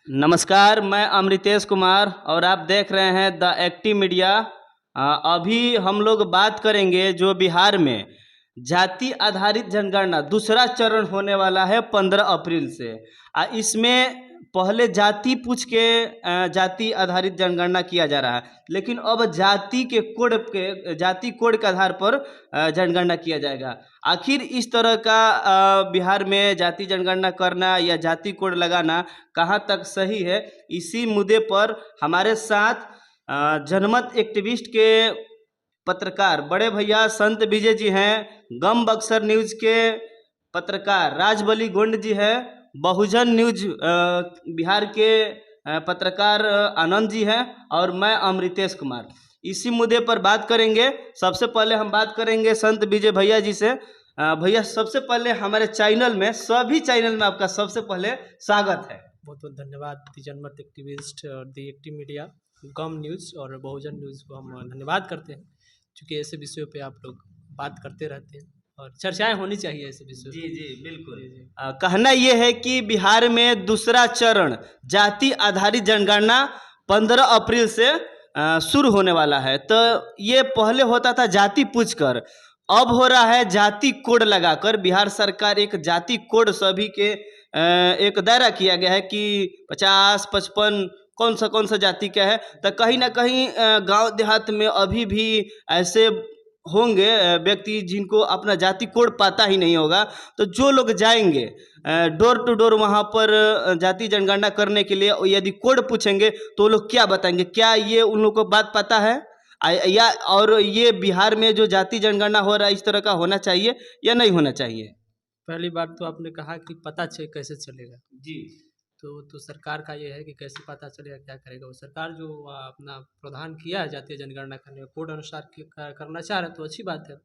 नमस्कार, मैं अमृतेश कुमार और आप देख रहे हैं द एक्टिव मीडिया। अभी हम लोग बात करेंगे जो बिहार में जाति आधारित जनगणना दूसरा चरण होने वाला है 15 अप्रैल से। इसमें पहले जाति पूछ के जाति आधारित जनगणना किया जा रहा है, लेकिन अब जाति कोड के आधार पर जनगणना किया जाएगा। आखिर इस तरह का बिहार में जाति जनगणना करना या जाति कोड लगाना कहाँ तक सही है, इसी मुद्दे पर हमारे साथ जनमत एक्टिविस्ट के पत्रकार बड़े भैया संत विजय जी हैं, गम बक्सर न्यूज के पत्रकार राजबली गोंड जी हैं, बहुजन न्यूज बिहार के पत्रकार आनंद जी हैं और मैं अमृतेश कुमार। इसी मुद्दे पर बात करेंगे। सबसे पहले हम बात करेंगे संत विजय भैया जी से। भैया, सबसे पहले हमारे चैनल में, सभी चैनल में आपका सबसे पहले स्वागत है। बहुत बहुत धन्यवाद दी जनमत एक्टिविस्ट और दी एक्टिव मीडिया, गम न्यूज़ और बहुजन न्यूज़ को हम धन्यवाद करते हैं, क्योंकि ऐसे विषयों पे आप लोग बात करते रहते हैं और चर्चाएं होनी चाहिए ऐसे विषयों जी पे। जी बिल्कुल। जी। कहना ये है कि बिहार में दूसरा चरण जाति आधारित जनगणना 15 अप्रैल से शुरू होने वाला है। तो ये पहले होता था जाति पूछकर, अब हो रहा है जाति कोड लगाकर। बिहार सरकार एक जाति कोड सभी के एक दायरा किया गया है कि 50, 55 कौन सा जाति का है। तो कहीं ना कहीं गांव देहात में अभी भी ऐसे होंगे व्यक्ति जिनको अपना जाति कोड पता ही नहीं होगा। तो जो लोग जाएंगे डोर टू डोर वहाँ पर जाति जनगणना करने के लिए, यदि कोड पूछेंगे तो वो लोग क्या बताएंगे? क्या ये उन लोगों को बात पता है? या और ये बिहार में जो जाति जनगणना हो रहा है इस तरह का होना चाहिए या नहीं होना चाहिए? पहली बात तो आपने कहा कि पता कैसे चलेगा। जी तो सरकार का ये है कि कैसे पता चलेगा, क्या करेगा वो। सरकार जो अपना प्रावधान किया है जातीय जनगणना करने का, कोड अनुसार करना चाह रहे हैं तो अच्छी बात है,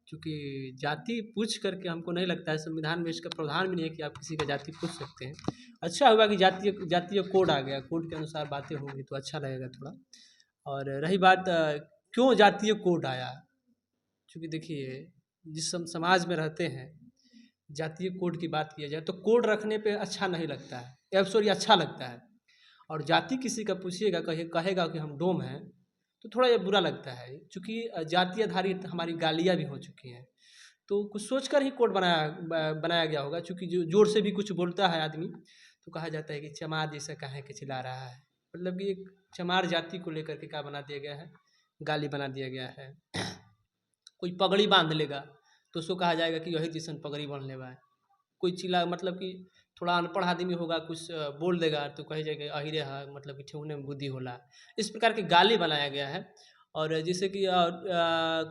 क्योंकि जाति पूछ करके हमको नहीं लगता है, संविधान में इसका प्रावधान भी नहीं है कि आप किसी का जाति पूछ सकते हैं। अच्छा हुआ कि जातीय कोड आ गया, कोड के अनुसार बातें होंगी तो अच्छा लगेगा थोड़ा। और रही बात क्यों जातीय कोड आया, क्योंकि देखिए जिस हम समाज में रहते हैं, जातीय कोड की बात किया जाए तो कोड रखने पे अच्छा नहीं लगता है, या सॉरी अच्छा लगता है। और जाति किसी का पूछिएगा, कहेगा कि हम डोम हैं, तो थोड़ा ये बुरा लगता है, क्योंकि जाति आधारित हमारी गालियाँ भी हो चुकी हैं। तो कुछ सोचकर ही कोड बनाया गया होगा, क्योंकि जो जोर से भी कुछ बोलता है आदमी तो कहा जाता है कि चमार जैसा काहे के चिल्ला रहा है। मतलब कि एक चमार जाति को लेकर के क्या बना दिया गया है, गाली बना दिया गया है। कोई पगड़ी बांध लेगा तो उसको कहा जाएगा कि यही जैसन पगड़ी बांध लेवा है। कोई चिल्ला, मतलब कि थोड़ा अनपढ़ आदमी होगा, कुछ बोल देगा तो कही जाएगा अहिरे है, मतलब कि ठेहुने में बुद्धि होला। इस प्रकार की गाली बनाया गया है। और जैसे कि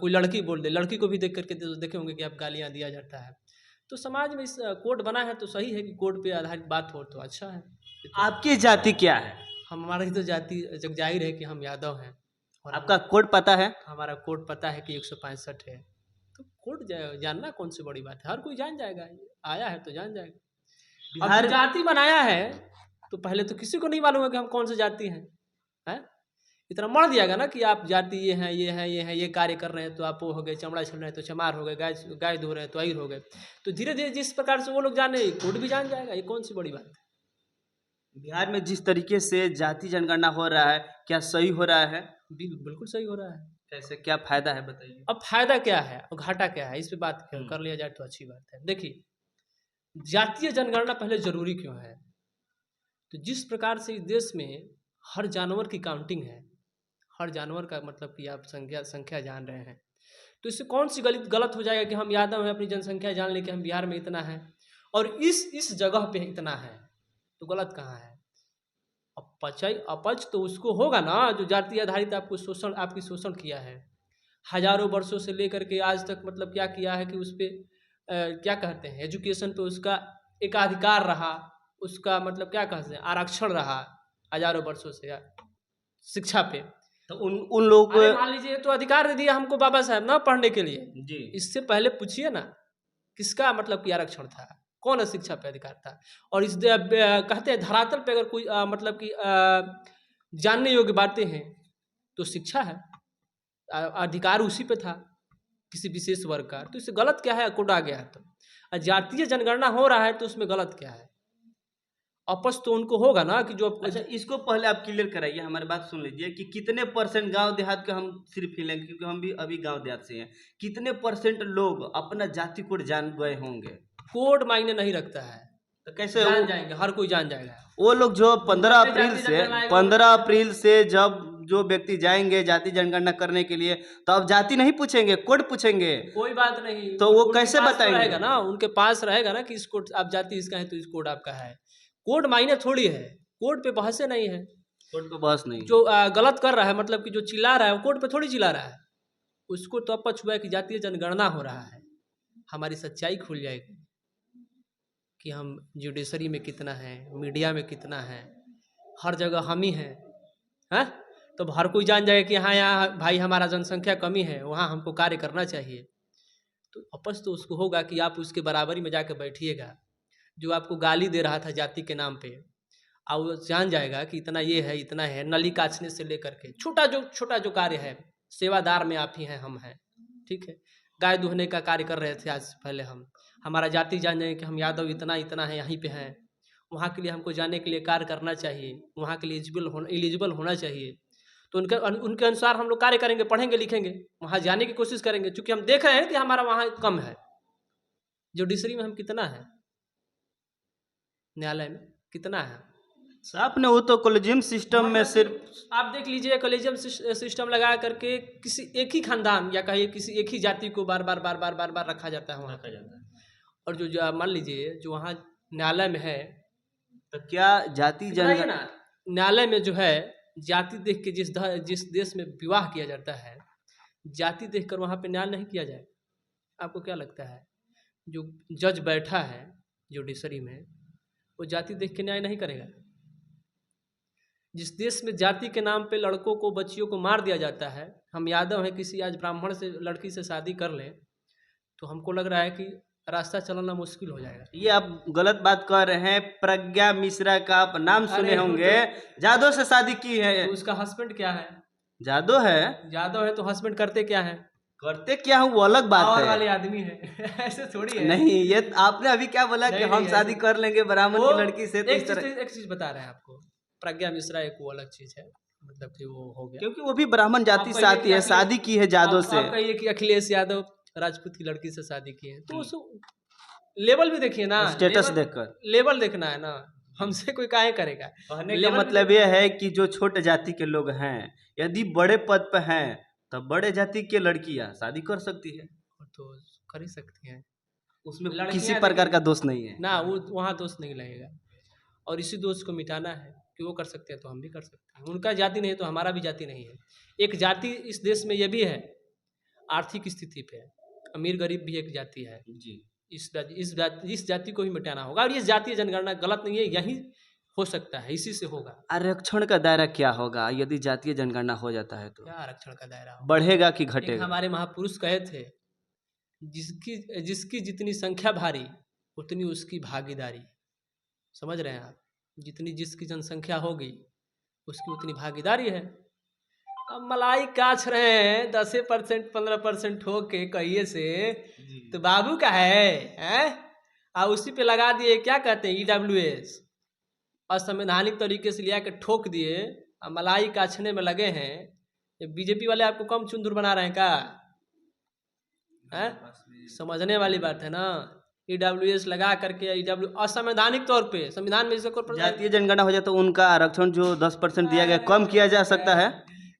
कोई लड़की बोल दे, लड़की को भी देख करके देखे होंगे कि आप गालियाँ दिया जाता है। तो समाज में इस कोड बना है तो सही है कि कोड पे आधारित बात हो तो अच्छा है। आपकी जाति क्या है? हमारी तो जाति जग जाहिर है कि हम यादव हैं, और आपका कोड पता है? हमारा कोड पता है कि 165 है। तो कोड जानना कौन सी बड़ी बात है, हर कोई जान जाएगा, आया है तो जान जाएगा। अब जाति बनाया है तो पहले तो किसी को नहीं मालूम है कि हम कौन से जाति हैं। इतना मर दियागा ना कि आप जाति ये हैं, ये हैं, ये हैं, ये कार्य कर रहे हैं तो आप वो हो गए, चमड़ा छील रहे हैं तो चमार हो गए, गाय धो रहे हैं तो अहिर हो गए। तो धीरे धीरे जिस प्रकार से वो लोग जाने, कोड भी जान जाएगा, ये कौन सी बड़ी बात है। बिहार में जिस तरीके से जाति जनगणना हो रहा है, क्या सही हो रहा है? बिल्कुल सही हो रहा है। कैसे, क्या फायदा है बताइए? अब फायदा क्या है और घाटा क्या है, इस पे बात कर लिया जाए तो अच्छी बात है। देखिए, जातीय जनगणना पहले जरूरी क्यों है, तो जिस प्रकार से इस देश में हर जानवर की काउंटिंग है, हर जानवर का मतलब कि आप संख्या जान रहे हैं, तो इससे कौन सी गलत हो जाएगा कि हम यादव हैं, अपनी जनसंख्या जान लें कि हम बिहार में इतना है और इस जगह पे इतना है, तो गलत कहाँ है। अपच तो उसको होगा ना जो जाति आधारित आपकी शोषण किया है हजारों वर्षों से लेकर के आज तक। मतलब क्या किया है कि उस पर क्या कहते हैं, एजुकेशन पे उसका एकाधिकार रहा, उसका मतलब क्या कहते हैं आरक्षण रहा हजारों वर्षों से शिक्षा पे। तो उन लोग मान लीजिए तो अधिकार दे दिया हमको बाबा साहब ना पढ़ने के लिए जी, इससे पहले पूछिए ना किसका मतलब कि आरक्षण था, कौन शिक्षा पे अधिकार था। और इस कहते हैं धरातल पे अगर कोई मतलब कि जानने योग्य बातें हैं तो शिक्षा है, अधिकार उसी पे था किसी विशेष वर्ग का। तो इससे गलत क्या है, कोड आ गया है तो। जातीय जनगणना हो रहा है तो उसमें गलत क्या है। आपस तो उनको होगा ना कि जो अच्छा, इसको पहले आप क्लियर कराइए, हमारी बात सुन लीजिए कि कितने परसेंट गांव देहात के हम सिर्फ ही लेंगे, क्योंकि हम भी अभी गांव देहात से हैं। कितने परसेंट लोग अपना जाति कोड जान गए होंगे? कोड मायने नहीं रखता है, तो कैसे जान जाएंगे, हर कोई जान जाएगा। वो लोग जो जो घर पे जाति जनगणना आएगा, 15 अप्रैल से जब जो व्यक्ति जाएंगे जाति जनगणना करने के लिए, तो अब जाति नहीं पूछेंगे, कोड पूछेंगे। कोई बात नहीं, तो वो उनके कैसे पास तो बताएंगे? रहेगा ना, उनके पास रहेगा ना कि इस कोड आप जाति इसका है तो इस कोड आपका है। कोड मायने थोड़ी है, कोड पे बहसे नहीं है। कोड पे बस नहीं। जो गलत कर रहा है, मतलब कि जो चिल्ला रहा है वो कोड पे थोड़ी चिल्ला रहा है, उसको तो अब छुआ है कि जातीय जनगणना हो रहा है, हमारी सच्चाई खुल जाएगी कि हम जुडिशरी में कितना है, मीडिया में कितना है, हर जगह हम ही हैं। तो हर कोई जान जाएगा कि हाँ यहाँ भाई हमारा जनसंख्या कमी है, वहाँ हमको कार्य करना चाहिए। तो आपस तो उसको होगा कि आप उसके बराबरी में जाकर बैठिएगा। जो आपको गाली दे रहा था जाति के नाम पे, और वो जान जाएगा कि इतना ये है, इतना है, नली काछने से लेकर के छोटा जो कार्य है, सेवादार में आप ही हैं, हम हैं, ठीक है। गाय दुहने का कार्य कर रहे थे आज पहले हम, हमारा जाति जान जाएंगे कि हम यादव इतना है, यहीं पे हैं, वहाँ के लिए हमको जाने के लिए कार्य करना चाहिए, वहाँ के लिए एलिजिबल होना चाहिए। तो उनके अनुसार हम लोग कार्य करेंगे, पढ़ेंगे लिखेंगे, वहाँ जाने की कोशिश करेंगे, क्योंकि हम देख रहे हैं कि हमारा वहाँ कम है। जुडिशरी में हम कितना है, न्यायालय में कितना है? साहब ने वो तो कॉलेजियम सिस्टम में सिर्फ आप देख लीजिए, कॉलेजियम सिस्टम लगा करके किसी एक ही खानदान या कहिए किसी एक ही जाति को बार बार रखा जाता है, वहाँ रखा जाता है। और जो मान लीजिए जो वहाँ न्यायालय में है, तो क्या जाति ना न्यायालय में जो है जाति देख के जिस देश में विवाह किया जाता है, जाति देखकर वहाँ पे न्याय नहीं किया जाए। आपको क्या लगता है जो जज बैठा है जुडिशरी में, वो जाति देख के न्याय नहीं करेगा? जिस देश में जाति के नाम पे लड़कों को, बच्चियों को मार दिया जाता है, हम यादव हैं, किसी आज ब्राह्मण से लड़की से शादी कर लें तो हमको लग रहा है कि रास्ता चलाना मुश्किल हो जाएगा। ये आप गलत बात कर रहे हैं। प्रज्ञा मिश्रा का आप नाम सुने होंगे, जादव से शादी की है। तो उसका हस्बैंड क्या है? जादव है तो हस्बैंड करते क्या है? करते क्या हूँ वो अलग बात और है। वाले आदमी है ऐसे थोड़ी है। नहीं, ये आपने अभी क्या बोला कि हम शादी कर लेंगे ब्राह्मण की लड़की से, तो इस तरह एक चीज बता रहे हैं आपको, प्रज्ञा मिश्रा एक वो अलग चीज है, मतलब कि वो हो गया, क्योंकि वो भी ब्राह्मण जाति से आती है, शादी की है जादव से। आप कहिए कि अखिलेश यादव राजपूत की लड़की से शादी की है, तो उसको लेवल भी देखिए ना, स्टेटस देखकर लेवल देखना है ना, हमसे कोई काहे करेगा। कहने का मतलब ये है कि जो छोटे जाति के लोग हैं, यदि बड़े पद पे हैं, तब बड़े जाति की लड़कियां शादी कर सकती है, तो कर ही सकती हैं, उसमें किसी प्रकार का दोष नहीं है ना, वो वहाँ दोष नहीं लगेगा। और इसी दोष को मिटाना है कि वो कर सकते हैं तो हम भी कर सकते हैं, उनका जाति नहीं तो हमारा भी जाति नहीं है। एक जाति इस देश में ये भी है, आर्थिक स्थिति पे अमीर गरीब भी एक जाति है जी। इस जाति को भी मिटाना होगा। और ये जातीय जनगणना गलत नहीं है, यही हो सकता है, इसी से होगा। आरक्षण का दायरा क्या होगा यदि जातीय जनगणना हो जाता है? तो क्या आरक्षण का दायरा होगा? बढ़ेगा कि घटेगा? हमारे महापुरुष कहे थे, जिसकी जितनी संख्या भारी उतनी उसकी भागीदारी। समझ रहे हैं आप? जिसकी जनसंख्या होगी उसकी उतनी भागीदारी है। अब मलाई काछ रहे हैं 10% 15% हो के कहिए से, तो बाबू का है? और उसी पे लगा दिए, क्या कहते हैं, EWS, असंवैधानिक तरीके से लिया के ठोक दिए, और मलाई काछने में लगे हैं। ये बीजेपी वाले आपको कम चुंदुर बना रहे हैं क्या? समझने वाली बात है ना। EWS लगा करके असंवैधानिक तौर पे, संविधान में जातीय जनगणना हो जाए तो उनका आरक्षण जो 10% दिया गया कम किया जा सकता है।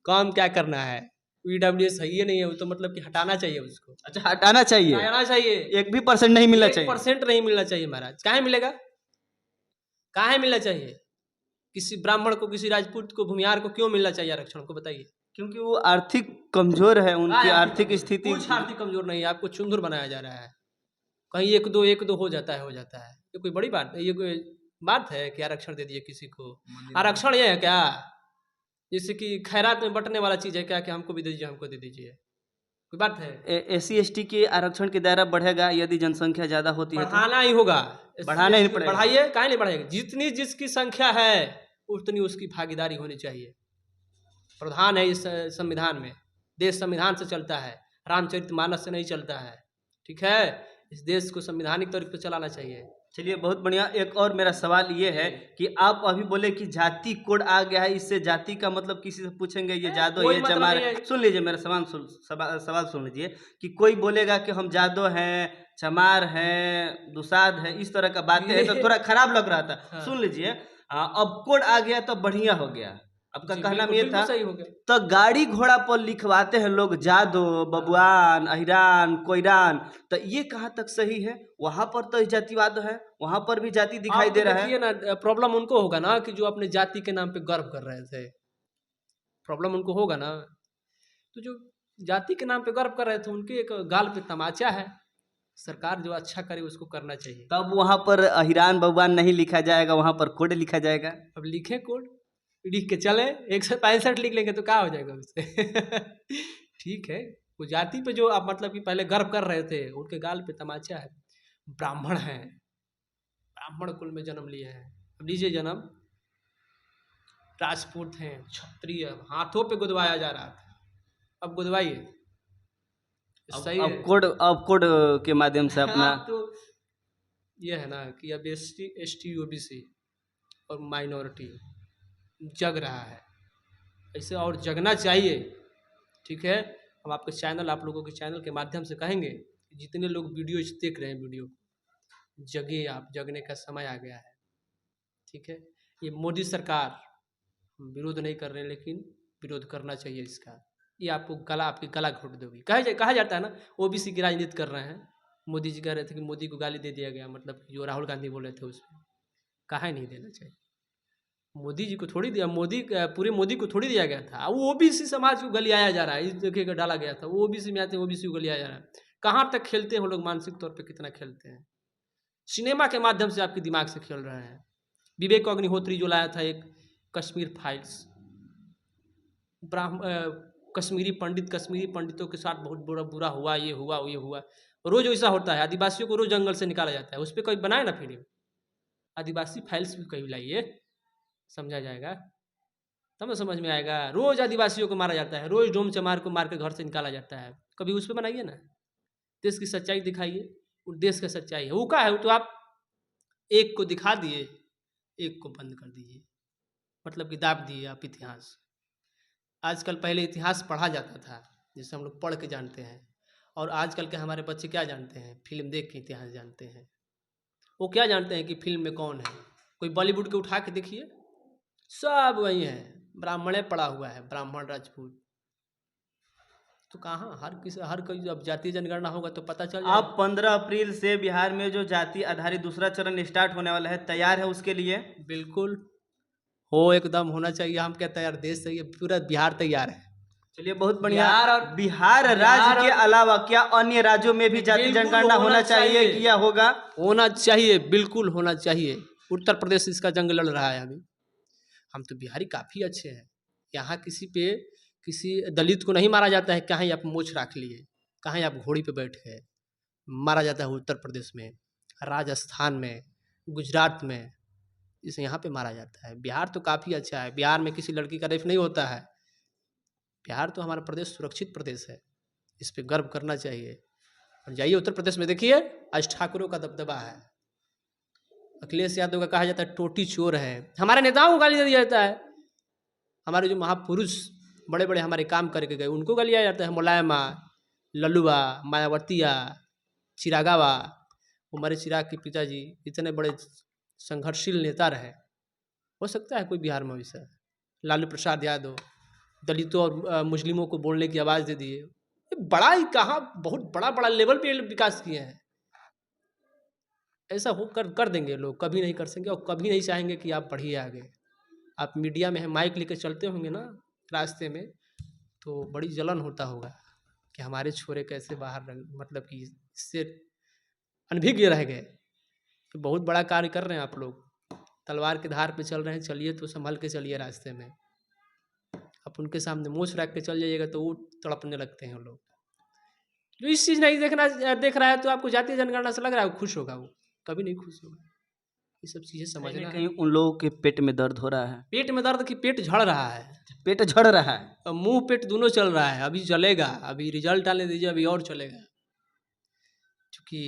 कम क्या करना है? EWS है ही नहीं है, वो तो मतलब कि हटाना चाहिए उसको। अच्छा, हटाना चाहिए? हटाना चाहिए। 1% नहीं मिलना चाहिए? 1% नहीं मिलना चाहिए महाराज। काहे मिलेगा? काहे मिलना चाहिए? किसी ब्राह्मण को, किसी राजपूत को, भूमिहार को क्यों मिलना चाहिए आरक्षण को, बताइए। क्योंकि वो आर्थिक कमजोर है, उनकी आर्थिक स्थिति। कुछ आर्थिक कमजोर नहीं है, आपको चुंदुर बनाया जा रहा है। कहीं एक दो हो जाता है। ये कोई बड़ी बात, ये कोई बात है कि आरक्षण दे दिए किसी को? आरक्षण ये है क्या जैसे कि खैरात में बंटने वाला चीज है क्या कि हमको भी दे दीजिए, हमको दे दीजिए? कोई बात है? SC ST के आरक्षण के दायरा बढ़ेगा यदि जनसंख्या ज्यादा होती है? बढ़ाना ही होगा, बढ़ाना ही पड़ेगा। बढ़ाइए, काहे नहीं बढ़ाइएगा? जितनी जिसकी संख्या है उतनी उसकी भागीदारी होनी चाहिए। प्रधान है इस संविधान में, देश संविधान से चलता है, रामचरितमानस से नहीं चलता है, ठीक है। इस देश को संवैधानिक तौर पर चलाना चाहिए। चलिए बहुत बढ़िया। एक और मेरा सवाल ये है कि आप अभी बोले कि जाति कोड आ गया है, इससे जाति का मतलब किसी से पूछेंगे ये जादो कोई ये मतलब चमार नहीं है। है। सुन लीजिए मेरा सवाल सुन लीजिए कि कोई बोलेगा कि हम जादो हैं, चमार हैं, दुसाध है, इस तरह का बातें है तो ये थोड़ा खराब लग रहा था। हाँ सुन लीजिए, अब कोड आ गया तो बढ़िया हो गया। आपका जी, कहना बिल्कुल ये बिल्कुल था। सही हो गया। तो गाड़ी घोड़ा पर लिखवाते हैं लोग जादो, बबुआन, अहिरान, कोईरान। तो ये कहाँ तक सही है? वहां पर तो जातिवाद है, वहां पर भी जाति दिखाई आप तो दे रहा है। देखिए ना, प्रॉब्लम उनको होगा ना कि जो अपने जाति के नाम पे गर्व कर रहे थे। प्रॉब्लम उनको होगा ना, तो जो जाति के नाम पे गर्व कर रहे थे उनके एक गाल पे तमाचा है। सरकार जो अच्छा करे उसको करना चाहिए। तब वहां पर अहिरान बबुआन नहीं लिखा जाएगा, वहां पर कोड लिखा जाएगा। अब लिखे कोड, लिख के चले, 165 लिख लेंगे तो क्या हो जाएगा उससे। ठीक है, वो जाति पे जो आप मतलब कि पहले गर्व कर रहे थे उनके गाल पे तमाचा है। ब्राह्मण है, ब्राह्मण कुल में जन्म लिए हैं, अब लीजिए जन्म। राजपूत हैं, क्षत्रिय, हाथों पे गुदवाया जा रहा था, अब गुदवाइए, सही है। अब कोड के माध्यम से अपना अब तो ये है ना कि अब एस टी ओबीसी और माइनॉरिटी जग रहा है, ऐसे और जगना चाहिए। ठीक है, हम आपके चैनल, आप लोगों के चैनल के माध्यम से कहेंगे कि जितने लोग वीडियो देख रहे हैं, वीडियो जगे, आप जगने का समय आ गया है। ठीक है, ये मोदी सरकार, हम विरोध नहीं कर रहे हैं लेकिन विरोध करना चाहिए इसका। ये आपको आपकी गला घोट देगी। कहा जाता है ना, ओबीसी की राजनीति कर रहे हैं। मोदी जी कह रहे थे कि मोदी को गाली दे दिया गया, मतलब कि जो राहुल गांधी बोले थे उसमें, कहा नहीं देना चाहिए। मोदी जी को थोड़ी दिया, पूरे मोदी को थोड़ी दिया गया था। वो ओबीसी समाज को गलियाया जा रहा है, इस देखिएगा डाला गया था, वो ओबीसी में आते हैं, ओबीसी को गलियाया जा रहा है। कहाँ तक खेलते हैं वो लोग, मानसिक तौर पे कितना खेलते हैं। सिनेमा के माध्यम से आपके दिमाग से खेल रहे हैं। विवेक अग्निहोत्री जो लाया था एक कश्मीर फाइल्स, कश्मीरी पंडितों के साथ बहुत बुरा हुआ, ये हुआ। रोज ऐसा होता है, आदिवासियों को रोज जंगल से निकाला जाता है। उस पर कोई बनाए ना फिल्म, आदिवासी फाइल्स भी कहीं लाइए, समझा जाएगा, तब ना समझ में आएगा। रोज आदिवासियों को मारा जाता है, रोज डोम चमार को मार के घर से निकाला जाता है, कभी उस पर बनाइए ना, देश की सच्चाई दिखाइए। वो देश का सच्चाई है, वो क्या है, वो तो आप एक को दिखा दिए, एक को बंद कर दीजिए, मतलब कि दाब दिए आप इतिहास। आजकल पहले इतिहास पढ़ा जाता था, जिसे हम लोग पढ़ के जानते हैं, और आजकल के हमारे बच्चे क्या जानते हैं, फिल्म देख के इतिहास जानते हैं। वो क्या जानते हैं कि फिल्म में कौन है, कोई बॉलीवुड के उठा के देखिए, सब वही है, ब्राह्मणे पड़ा हुआ है, ब्राह्मण राजपूत। तो कहाँ हर कोई, जब जातीय जनगणना होगा तो पता चल जाएगा। अब 15 अप्रैल से बिहार में जो जाति आधारित दूसरा चरण स्टार्ट होने वाला है, तैयार है उसके लिए? बिल्कुल हो, एकदम होना चाहिए। हम क्या तैयार, देश से पूरा बिहार तैयार है। चलिए बहुत बढ़िया। बिहार राज्य के अलावा क्या अन्य राज्यों में भी जाति बिल्कुल जनगणना होना चाहिए कि यह होगा? होना चाहिए, बिल्कुल होना चाहिए। उत्तर प्रदेश इसका जंग लड़ रहा है अभी। हम तो बिहारी काफ़ी अच्छे हैं, यहाँ किसी दलित को नहीं मारा जाता है। कहीं आप मोछ रख लिए, कहीं आप घोड़ी पे बैठ गए, मारा जाता है उत्तर प्रदेश में, राजस्थान में, गुजरात में, इसे यहाँ पे मारा जाता है। बिहार तो काफ़ी अच्छा है, बिहार में किसी लड़की का रेप नहीं होता है। बिहार तो हमारा प्रदेश सुरक्षित प्रदेश है, इस पे गर्व करना चाहिए। और जाइए उत्तर प्रदेश में देखिए, आज ठाकुरों का दबदबा है। अखिलेश यादव का कहा जाता है टोटी चोर है, हमारे नेताओं को गाली दे दिया जाता है। हमारे जो महापुरुष बड़े बड़े हमारे काम करके गए उनको गालिया जाता है। मुलायमा, लल्लुआ, मायावतिया, चिरागावा। हमारे चिराग के पिताजी इतने बड़े संघर्षशील नेता रहे, हो सकता है कोई बिहार में वैसा। लालू प्रसाद यादव दलितों और मुस्लिमों को बोलने की आवाज़ दे दिए। बड़ा ही कहाँ, बहुत बड़ा लेवल पे विकास किए हैं। ऐसा हो कर देंगे लोग, कभी नहीं कर सकेंगे और कभी नहीं चाहेंगे कि आप बढ़िए आगे। आप मीडिया में माइक लेकर चलते होंगे ना रास्ते में, तो बड़ी जलन होता होगा कि हमारे छोरे कैसे बाहर मतलब कि इससे अनभिज्ञ रह गए। तो बहुत बड़ा कार्य कर रहे हैं आप लोग, तलवार के धार पे चल रहे हैं, चलिए तो संभल के चलिए रास्ते में। आप उनके सामने मूछ रख के चल जाइएगा तो वो तड़पने लगते हैं लोग। जो इस चीज़ नहीं देख रहा है, तो आपको जातीय जनगणना से लग रहा है वो खुश होगा, वो कभी नहीं खुश होगा। ये सब चीज़ें समझना है। कहीं उन लोगों के पेट में दर्द हो रहा है, पेट में दर्द की, पेट झड़ रहा है, पेट झड़ रहा है, मुंह पेट दोनों चल रहा है। अभी चलेगा, अभी रिजल्ट आने दीजिए, अभी और चलेगा। क्योंकि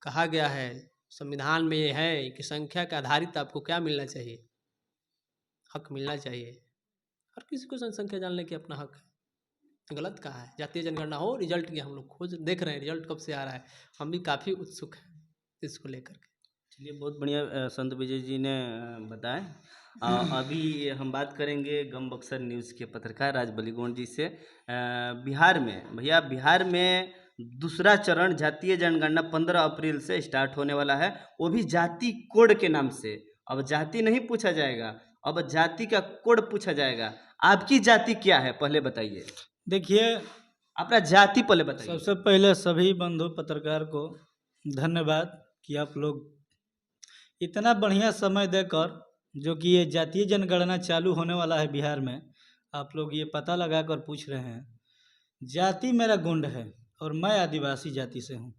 कहा गया है संविधान में ये है कि संख्या के आधारित आपको क्या मिलना चाहिए, हक मिलना चाहिए। हर किसी को जनसंख्या जानने की अपना हक है, गलत कहा है। जातीय जनगणना हो, रिजल्ट की हम लोग खोज देख रहे हैं, रिजल्ट कब से आ रहा है, हम भी काफ़ी उत्सुक हैं इसको लेकर के। चलिए, बहुत बढ़िया संत विजय जी ने बताया। अभी हम बात करेंगे गम बक्सर न्यूज़ के पत्रकार राज बलिगोंड जी से। बिहार में भैया, बिहार में दूसरा चरण जातीय जनगणना 15 अप्रैल से स्टार्ट होने वाला है, वो भी जाति कोड के नाम से। अब जाति नहीं पूछा जाएगा, अब जाति का कोड पूछा जाएगा। आपकी जाति क्या है पहले बताइए, देखिए, अपना जाति पहले बताइए। सबसे पहले सभी बंधु पत्रकार को धन्यवाद कि आप लोग इतना बढ़िया समय देकर, जो कि ये जातीय जनगणना चालू होने वाला है बिहार में, आप लोग ये पता लगा कर पूछ रहे हैं। जाति मेरा गोंड है और मैं आदिवासी जाति से हूँ,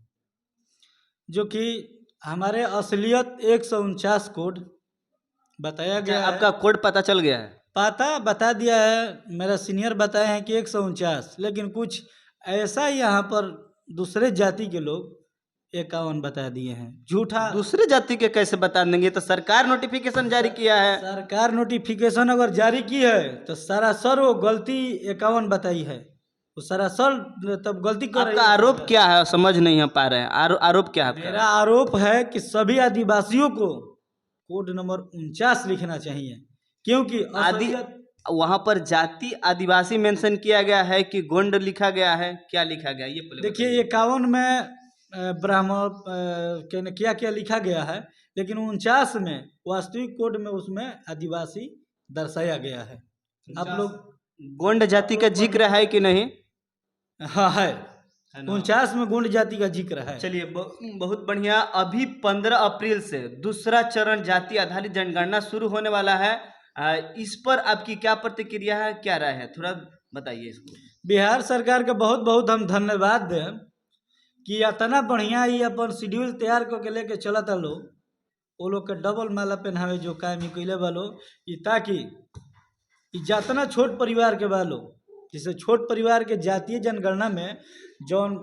जो कि हमारे असलियत 149 कोड बताया गया है। आपका कोड पता चल गया है? पता बता दिया है, मेरा सीनियर बताए हैं कि 149, लेकिन कुछ ऐसा यहाँ पर दूसरे जाति के लोग 51 बता दिए हैं। झूठा। दूसरे जाति के कैसे बता देंगे? तो सरकार नोटिफिकेशन जारी किया है। सरकार नोटिफिकेशन अगर जारी की है तो सरासर वो गलती 51 बताई है, वो सरासर तब गलती कर रही आपका है। आरोप क्या है? समझ नहीं पा रहे हैं। आरोप क्या है आपका? मेरा आरोप है कि सभी आदिवासियों को कोड नंबर 49 लिखना चाहिए, क्योंकि आदि वहां पर जाति आदिवासी मेंशन किया गया है कि गोंड लिखा गया है? क्या लिखा गया ये पहले देखिए, बताइए। 51 में ब्राह्मण क्या क्या लिखा गया है, लेकिन 49 में वास्तविक कोड में उसमें आदिवासी दर्शाया गया है। आप लोग गोंड जाति का जिक्र है कि नहीं? हाँ है, 49 में गोंड जाति का जिक्र है। चलिए, बहुत बढ़िया। अभी 15 अप्रैल से दूसरा चरण जाति आधारित जनगणना शुरू होने वाला है। इस पर आपकी क्या प्रतिक्रिया है, क्या राय है, थोड़ा बताइए इसको। बिहार सरकार का बहुत बहुत हम धन्यवाद दें कि इतना बढ़िया ही अपन शेड्यूल तैयार करके लेके चलता लोग, वो लोग के डबल माला पहनावे जो कायमी कैले वालो, ताकि जितना छोट परिवार के वालो, जैसे छोट परिवार के जातीय जनगणना में जौन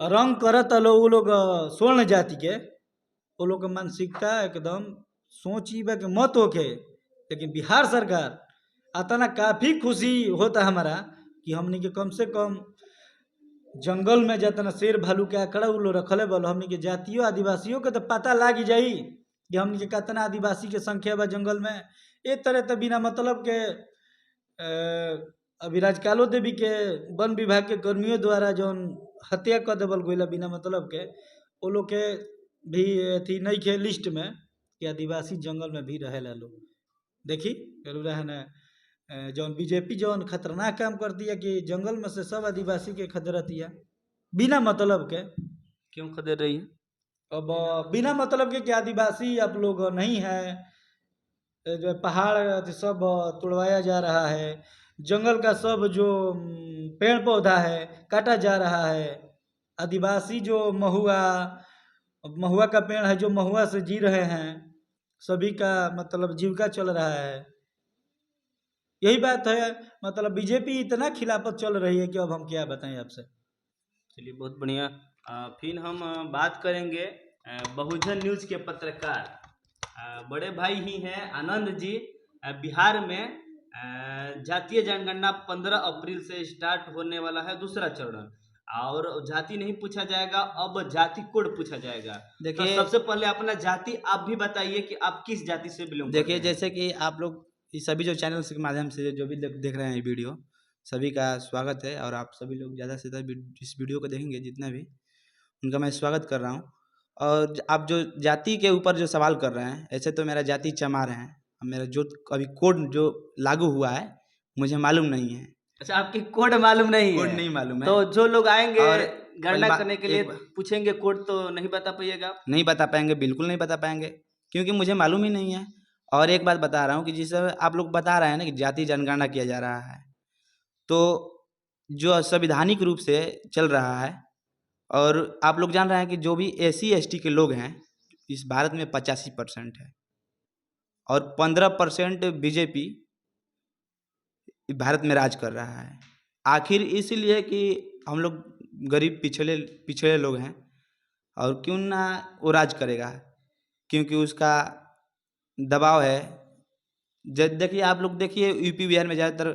रंग करत लो वो लोग स्वर्ण जाति के, वो लोग के मानसिकता एकदम सोची बा के मत होके। लेकिन बिहार सरकार अतना काफ़ी खुशी होता हमारा कि हमने के कम से कम जंगल में जितना शेर भालू के आंकड़ा वो लोग रखले बोलो, हमने के जातियों आदिवासियों के तो पता लाग जाई कि हमने के कितना आदिवासी के संख्या बा जंगल में। एक तरह तो बिना मतलब के अभी राजकालो देवी के वन विभाग के कर्मियों द्वारा जौन हत्या कर देवल गइला बिना मतलब के, वो लोग के भी अथी नहीं के लिस्ट में कि आदिवासी जंगल में भी रहेला लोग। देखी जरूर है ना, जौन बीजेपी जौन खतरनाक काम करती है कि जंगल में से सब आदिवासी के खदेड़ती है बिना मतलब के। क्यों खदेड़ रही है? अब बिना मतलब के कि आदिवासी आप लोग नहीं है, जो पहाड़ सब तोड़वाया जा रहा है, जंगल का सब जो पेड़ पौधा है काटा जा रहा है। आदिवासी जो महुआ का पेड़ है, जो महुआ से जी रहे हैं, सभी का मतलब जीविका चल रहा है। यही बात है, मतलब बीजेपी इतना खिलाफत चल रही है कि अब हम क्या बताएं आपसे। चलिए, बहुत बढ़िया। फिर हम बात करेंगे बहुजन न्यूज़ के पत्रकार बड़े भाई ही हैं आनंद जी। बिहार में जातीय जनगणना 15 अप्रैल से स्टार्ट होने वाला है दूसरा चरण, और जाति नहीं पूछा जाएगा, अब जाति कोड पूछा जाएगा। देखिए, तो सबसे पहले अपना जाति आप भी बताइए कि आप किस जाति से बिलोंग करते देखिए हैं। जैसे कि आप लोग इस सभी जो चैनल्स के माध्यम से जो भी देख रहे हैं ये वीडियो, सभी का स्वागत है। और आप सभी लोग ज़्यादा से ज़्यादा इस वीडियो को देखेंगे जितना भी, उनका मैं स्वागत कर रहा हूँ। और आप जो जाति के ऊपर जो सवाल कर रहे हैं, ऐसे तो मेरा जाति चमार है, मेरा जो अभी कोड जो लागू हुआ है मुझे मालूम नहीं है। अच्छा, आपकी कोड मालूम नहीं है? कोड नहीं मालूम है। तो जो लोग आएंगे और गणना करने के लिए पूछेंगे कोड, तो नहीं बता पाइएगा? नहीं बता पाएंगे, बिल्कुल नहीं बता पाएंगे, क्योंकि मुझे मालूम ही नहीं है। और एक बात बता रहा हूँ कि जिसे आप लोग बता रहे हैं ना कि जाति जनगणना किया जा रहा है, तो जो संवैधानिक रूप से चल रहा है, और आप लोग जान रहे हैं कि जो भी SC ST के लोग हैं इस भारत में 85% है, और 15% बीजेपी भारत में राज कर रहा है। आखिर इसलिए कि हम लोग गरीब पिछड़े लोग हैं, और क्यों ना वो राज करेगा। क्योंकि उसका दबाव है। देखिए आप लोग देखिए यूपी बिहार में ज़्यादातर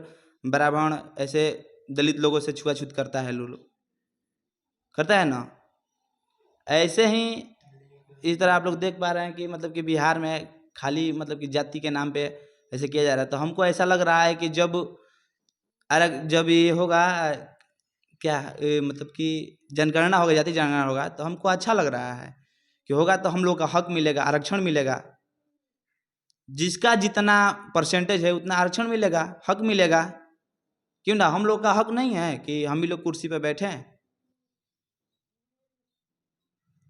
ब्राह्मण ऐसे दलित लोगों से छुआछूत करता है, लोग करता है ना। ऐसे ही इस तरह आप लोग देख पा रहे हैं कि मतलब कि बिहार में खाली मतलब कि जाति के नाम पे ऐसे किया जा रहा है। तो हमको ऐसा लग रहा है कि जब ये होगा क्या मतलब कि जनगणना होगा, जाति जनगणना होगा, तो हमको अच्छा लग रहा है कि होगा तो हम लोग का हक मिलेगा, आरक्षण मिलेगा। जिसका जितना परसेंटेज है उतना आरक्षण मिलेगा, हक मिलेगा। क्यों ना, हम लोग का हक नहीं है कि हम ही लोग कुर्सी पर बैठे हैं।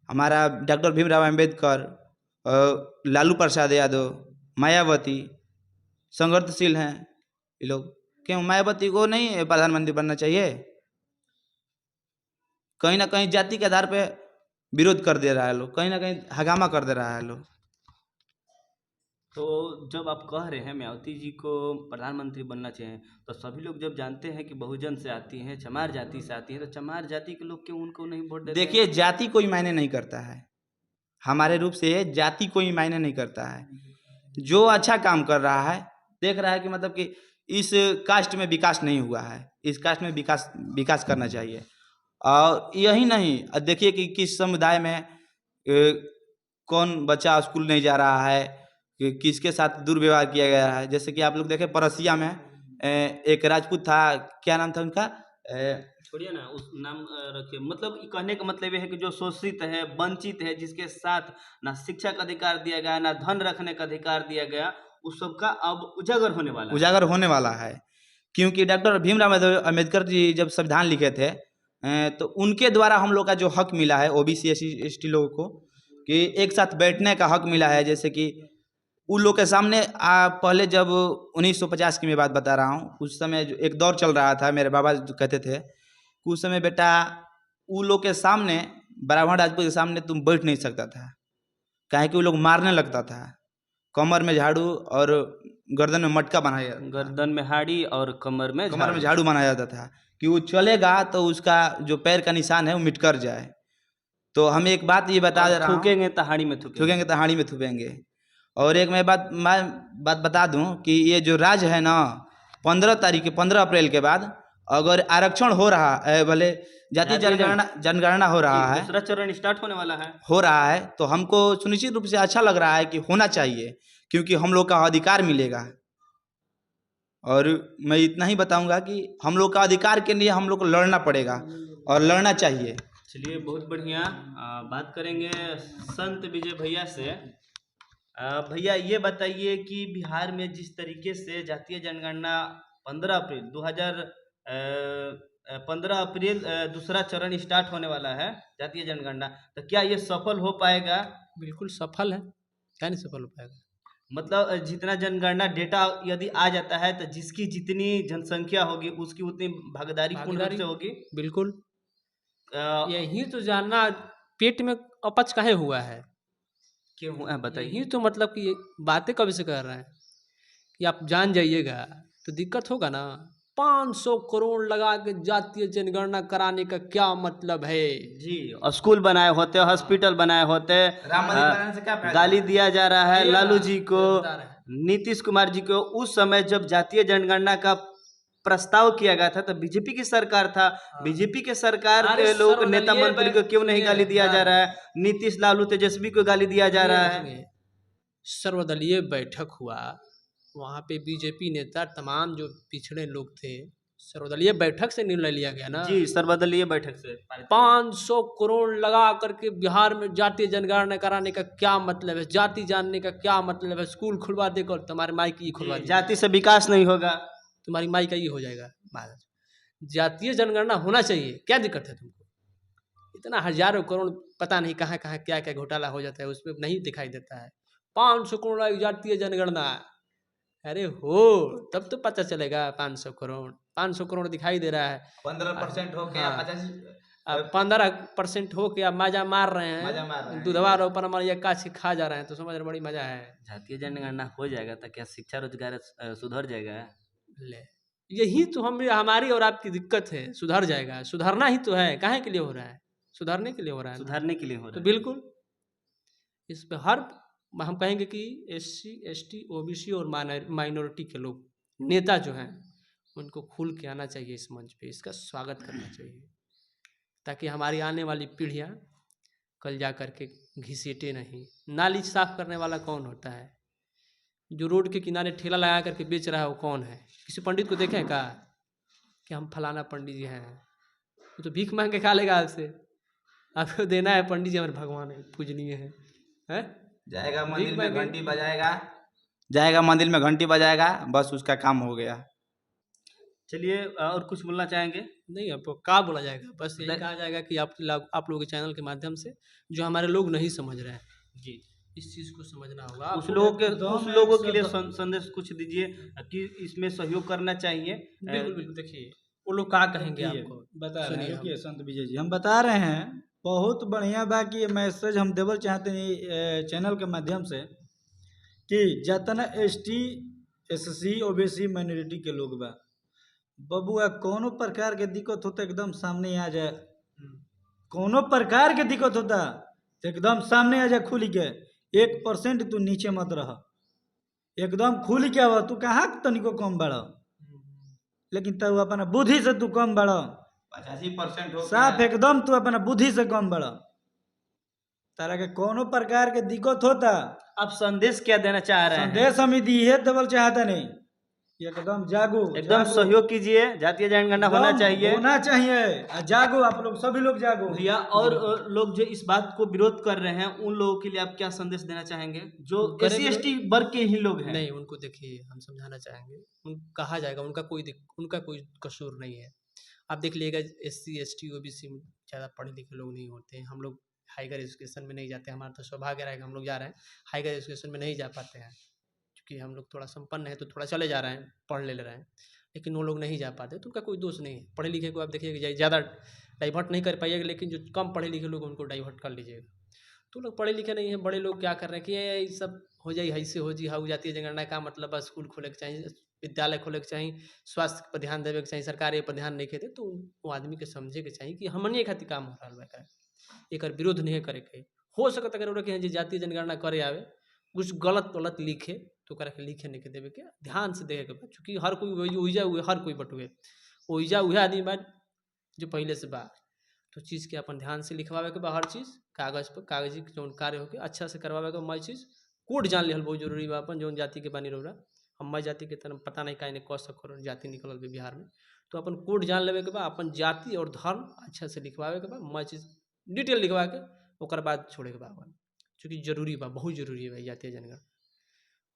हमारा डॉक्टर भीमराव अंबेडकर, लालू प्रसाद यादव, मायावती संघर्षशील हैं ये लोग। क्यों मायावती को नहीं प्रधानमंत्री बनना चाहिए? कहीं ना कहीं जाति के आधार पे विरोध कर दे रहा है लोग, कहीं ना कहीं हंगामा कर दे रहा है लोग। तो जब आप कह रहे हैं मायावती जी को प्रधानमंत्री बनना चाहिए, तो सभी लोग जब जानते हैं कि बहुजन से आती हैं, चमार जाति से आती हैं, तो चमार जाति के लोग क्यों उनको नहीं वोट देते हैं? देखिए जाति कोई मायने नहीं करता है, हमारे रूप से जाति कोई मायने नहीं करता है। जो अच्छा काम कर रहा है, देख रहा है कि मतलब कि इस कास्ट में विकास नहीं हुआ है, इस कास्ट में विकास करना चाहिए। और यही नहीं, देखिए कि किस समुदाय में कौन बच्चा स्कूल नहीं जा रहा है, कि किसके साथ दुर्व्यवहार किया गया है। जैसे कि आप लोग देखें परसिया में एक राजपूत था, क्या नाम था उनका? छोड़िए ना, उस नाम रखिए। मतलब ये कहने का मतलब ये है कि जो शोषित है, वंचित है, जिसके साथ ना शिक्षा का अधिकार दिया गया, ना धन रखने का अधिकार दिया गया, उस सबका अब उजागर होने वाला है। उजागर होने वाला है। क्योंकि डॉक्टर भीमराव अम्बेडकर जी जब संविधान लिखे थे, तो उनके द्वारा हम लोग का जो हक मिला है ओबीसी एसटी लोगों को, कि एक साथ बैठने का हक मिला है। जैसे कि उन लोग के सामने पहले जब 1950 की मैं बात बता रहा हूँ, उस समय जो एक दौर चल रहा था, मेरे बाबा जो कहते थे कि उस समय बेटा उन लोग के सामने, ब्राह्मण राजपूत के सामने तुम बैठ नहीं सकता था, काहे कि वो लोग मारने लगता था। कमर में झाड़ू और गर्दन में मटका बनाया जाता था। गर्दन में हाड़ी और कमर में झाड़ू बनाया जाता था कि वो चलेगा तो उसका जो पैर का निशान है वो मिट कर जाए। तो हम एक बात ये बता दे रहा हूँ, थूकेंगे तो हाड़ी में थूकेंगे तो हाड़ी में थूकेंगे। और एक मैं बात बता दूं कि ये जो राज्य है ना, 15 अप्रैल के बाद अगर आरक्षण हो रहा है, भले जाति जनगणना हो रहा है, दूसरा चरण स्टार्ट होने वाला है, तो हमको सुनिश्चित रूप से अच्छा लग रहा है कि होना चाहिए, क्योंकि हम लोग का अधिकार मिलेगा। और मैं इतना ही बताऊंगा कि हम लोग का अधिकार के लिए हम लोग को लड़ना पड़ेगा और लड़ना चाहिए। चलिए बहुत बढ़िया। बात करेंगे संत विजय भैया से। भैया ये बताइए कि बिहार में जिस तरीके से जातीय जनगणना 15 अप्रैल 15 अप्रैल दूसरा चरण स्टार्ट होने वाला है जातीय जनगणना, तो क्या ये सफल हो पाएगा? बिल्कुल सफल है, क्या नहीं सफल हो पाएगा। मतलब जितना जनगणना डेटा यदि आ जाता है, तो जिसकी जितनी जनसंख्या होगी उसकी उतनी भागीदारी पूर्ण रूप से होगी। बिल्कुल। अ, यही तो जानना पेट में अपच काहे हुआ है, क्यों हुआ है बताइए। यही तो मतलब कि ये बातें कब से कर रहे हैं कि आप जान जाइएगा तो दिक्कत होगा ना। 500 करोड़ लगा के जातीय जनगणना कराने का क्या मतलब है? जी, स्कूल बनाए होते, हॉस्पिटल बनाए होते, राम मंदिर बनाने से क्या फायदा? गाली दिया जा रहा है लालू जी को, बता रहे हैं। नीतीश कुमार जी को। उस समय जब जातीय जनगणना का प्रस्ताव किया गया था, तो बीजेपी की सरकार था। बीजेपी के सरकार अरे के लोग सर्वदलीय नेता मंत्री को क्यों नहीं गाली दिया जा रहा है? नीतीश, लालू, तेजस्वी को गाली दिया जा रहा है। सर्वदलीय बैठक हुआ, वहाँ पे बीजेपी नेता तमाम जो पिछड़े लोग थे, सर्वदलीय बैठक से निर्णय लिया गया ना। जी, सर्वदलीय बैठक से 500 करोड़ लगा करके बिहार में जातीय जनगणना कराने का क्या मतलब है? जाति जानने का क्या मतलब है? स्कूल खुलवा देकर तुम्हारे माई की खुलवा दी, जाति से विकास नहीं होगा, तुम्हारी माई का ये हो जाएगा। महाराज जातीय जनगणना होना चाहिए, क्या दिक्कत है तुमको? इतना हजारों करोड़ पता नहीं कहाँ कहाँ क्या क्या घोटाला हो जाता है, उसमें नहीं दिखाई देता है। 500 करोड़ की जातीय जनगणना, अरे हो तब तो पता चलेगा। 500 करोड़ दिखाई दे रहा है। 15% हो गया, 15% हो के अब मजा मार रहे मजा मार रहे हैं, हैं। दूधवा ऊपर हमारे काछ खा जा रहे हैं, तो समझ रहे बड़ी मजा है। जातीय जनगणना हो जाएगा तो क्या शिक्षा रोजगार सुधर जाएगा? ले, यही तो हमारी और आपकी दिक्कत है। सुधर जाएगा, सुधरना ही तो है, काहे के लिए हो रहा है? सुधरने के लिए हो रहा है ना। सुधारने के लिए हो तो रहा है। बिल्कुल इस पे हर हम कहेंगे कि SC ST OBC और माइनॉरिटी के लोग नेता जो हैं उनको खुल के आना चाहिए इस मंच पे, इसका स्वागत करना चाहिए, ताकि हमारी आने वाली पीढ़ियाँ कल जा कर के घिसेटे नहीं। नाली साफ करने वाला कौन होता है? जो रोड के किनारे ठेला लगा करके बेच रहा है वो कौन है? किसी पंडित को देखें का कि हम फलाना पंडित जी हैं? वो तो भीख मांग के खा लेगा आपसे। आपको देना है पंडित जी हमारे भगवान है, पूजनीय है, हैं? जाएगा मंदिर भीख में मांगे- घंटी बजाएगा, जाएगा मंदिर में घंटी बजाएगा, बस उसका काम हो गया। चलिए और कुछ बोलना चाहेंगे? नहीं, आपको क्या बोला जाएगा, बस यही कहा जाएगा कि आप लोगों के चैनल के माध्यम से जो हमारे लोग नहीं समझ रहे हैं जी, इस चीज़ को समझना होगा। उस आपको लोगों के एकदम उस लोगों के लिए 110 संदेश कुछ दीजिए कि इसमें सहयोग करना चाहिए। बिल्कुल बिल्कुल, देखिए वो लोग क्या कहेंगे देखिए, आपको, बता रहे सुनिए हैं, हम। रुकिए संत विजय जी, हम बता रहे हैं बहुत बढ़िया बा कि ये मैसेज हम देवल चाहते हैं चैनल के माध्यम से कि जितना ST SC OBC माइनॉरिटी के लोग बा, बबुआ कोनो प्रकार के दिक्कत होता एकदम सामने आ जाए, कोनो प्रकार के दिक्कत होता तो एकदम सामने आ जाए खुल के, 1% तू नीचे मत रह, एकदम खुल के आवा, तू कहाँ तनिको कम बड़ा, लेकिन तू अपना बुद्धि से तू कम बड़ा, 85% हो साफ गया। एकदम तू अपना बुद्धि से कम बड़ा, तारा के कोनो प्रकार के दिक्कत होता, आप संदेश क्या देना चाह रहे हैं? संदेश हम दिए देवल चाहता नहीं, एकदम जागो, एकदम जागो, सहयोग कीजिए, जातीय जनगणना होना एकदम चाहिए होना चाहिए, जागो आप लोग, सभी लोग जागो भैया। और लोग जो इस बात को विरोध कर रहे हैं उन लोगों के लिए आप क्या संदेश देना चाहेंगे जो करे SC ST वर्ग के ही लोग हैं? नहीं, उनको देखिए हम समझाना चाहेंगे, कहा जाएगा उनका कोई कसूर नहीं है। आप देख लीजिएगा SC ST OBC में ज़्यादा पढ़े लिखे लोग नहीं होते हैं, हम लोग हाईगर एजुकेशन में नहीं जाते, हमारा तो सौभाग्य रहेगा हम लोग जा रहे हैं, हाईगर एजुकेशन में नहीं जा पाते हैं क्योंकि हम लोग थोड़ा संपन्न है तो थोड़ा चले जा रहे हैं, पढ़ ले रहे हैं, लेकिन वो लोग नहीं जा पाते तो उनका कोई दोष नहीं है। पढ़े लिखे को आप देखिएगा ज़्यादा डाइवर्ट नहीं कर पाइएगा, लेकिन जो कम पढ़े लिखे लोग उनको डाइवर्ट कर लीजिएगा। तो लोग पढ़े लिखे नहीं हैं, बड़े लोग क्या कर रहे हैं कि ये सब हो जाए, ऐसे हो जी, हाँ जातीय जनगणना का मतलब बस स्कूल खोले के चाहिए, विद्यालय खोले के चाहिए, स्वास्थ्य पर ध्यान देवे के चाहिए, सरकार ये पर ध्यान नहीं देते, तो वो आदमी के समझे के चाहिए कि हमने खातिर काम हो रहा है, एक विरोध नहीं करे के हो सकता अगर कि जातीय जनगणना करे आवे कुछ गलत लिखे तो करे के लिखे नहीं के देवे के, ध्यान से देखे के, चूँकि हर कोई ओइजा हुए, हर कोई बटुए ओइजा हुए आदमी बा जो पहले से बा, तो चीज़ के अपन ध्यान से लिखवावे के बा, हर चीज़ कागज पर कागजी जो कार्य होके अच्छा से करवावे के, मैं चीज़ कोड जान लिहल बहुत जरूरी बा। अपन जो जाति के बानी रहा हम जाति के तरह पता नहीं काहे कह सको जाति निकलल बे बिहार में, तो अपन कोड जान लेवे के बा, अपन जाति और धर्म अच्छा से लिखवावे के बा, मैं चीज़ डिटेल लिखवा के ओकर बाद छोड़े के बा, चूँकि जरूरी बा, बहुत जरूरी है भाई जातीय जनगणना।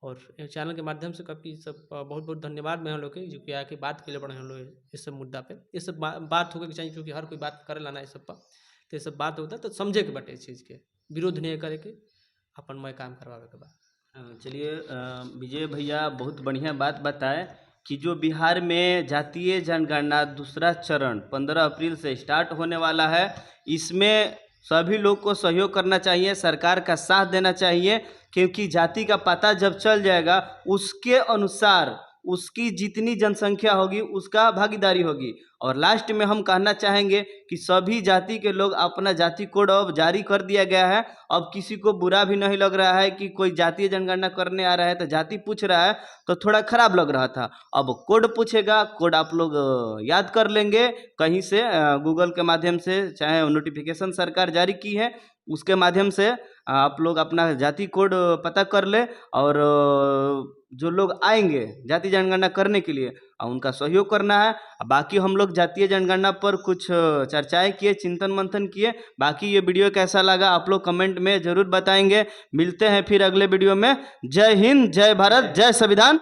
और चैनल के माध्यम से काफ़ी सब बहुत बहुत धन्यवाद मैं हम लोग के जो कि आके बात के लिए पड़े हम लोग इस सब मुद्दा पे, ये सब बात होके चाहिए, क्योंकि हर कोई बात करे लाना इस सब पर, तो ये सब बात होता है तो समझे के बटे इस चीज़ के, विरोध नहीं करे के, अपन मैं काम करवावे के बाद। चलिए विजय भैया बहुत बढ़िया बात बताए कि जो बिहार में जातीय जनगणना दूसरा चरण 15 अप्रैल से स्टार्ट होने वाला है, इसमें सभी लोग को सहयोग करना चाहिए, सरकार का साथ देना चाहिए, क्योंकि जाति का पता जब चल जाएगा उसके अनुसार उसकी जितनी जनसंख्या होगी उसका भागीदारी होगी। और लास्ट में हम कहना चाहेंगे कि सभी जाति के लोग अपना जाति कोड अब जारी कर दिया गया है, अब किसी को बुरा भी नहीं लग रहा है कि कोई जातीय जनगणना करने आ रहा है तो जाति पूछ रहा है तो थोड़ा खराब लग रहा था। अब कोड पूछेगा, कोड आप लोग याद कर लेंगे कहीं से, गूगल के माध्यम से, चाहे नोटिफिकेशन सरकार जारी की है उसके माध्यम से आप लोग अपना जाति कोड पता कर ले, और जो लोग आएंगे जातीय जनगणना करने के लिए उनका सहयोग करना है। बाकी हम लोग जातीय जनगणना पर कुछ चर्चाएं किए, चिंतन मंथन किए। बाकी ये वीडियो कैसा लगा आप लोग कमेंट में ज़रूर बताएंगे। मिलते हैं फिर अगले वीडियो में। जय हिंद, जय भारत, जय संविधान।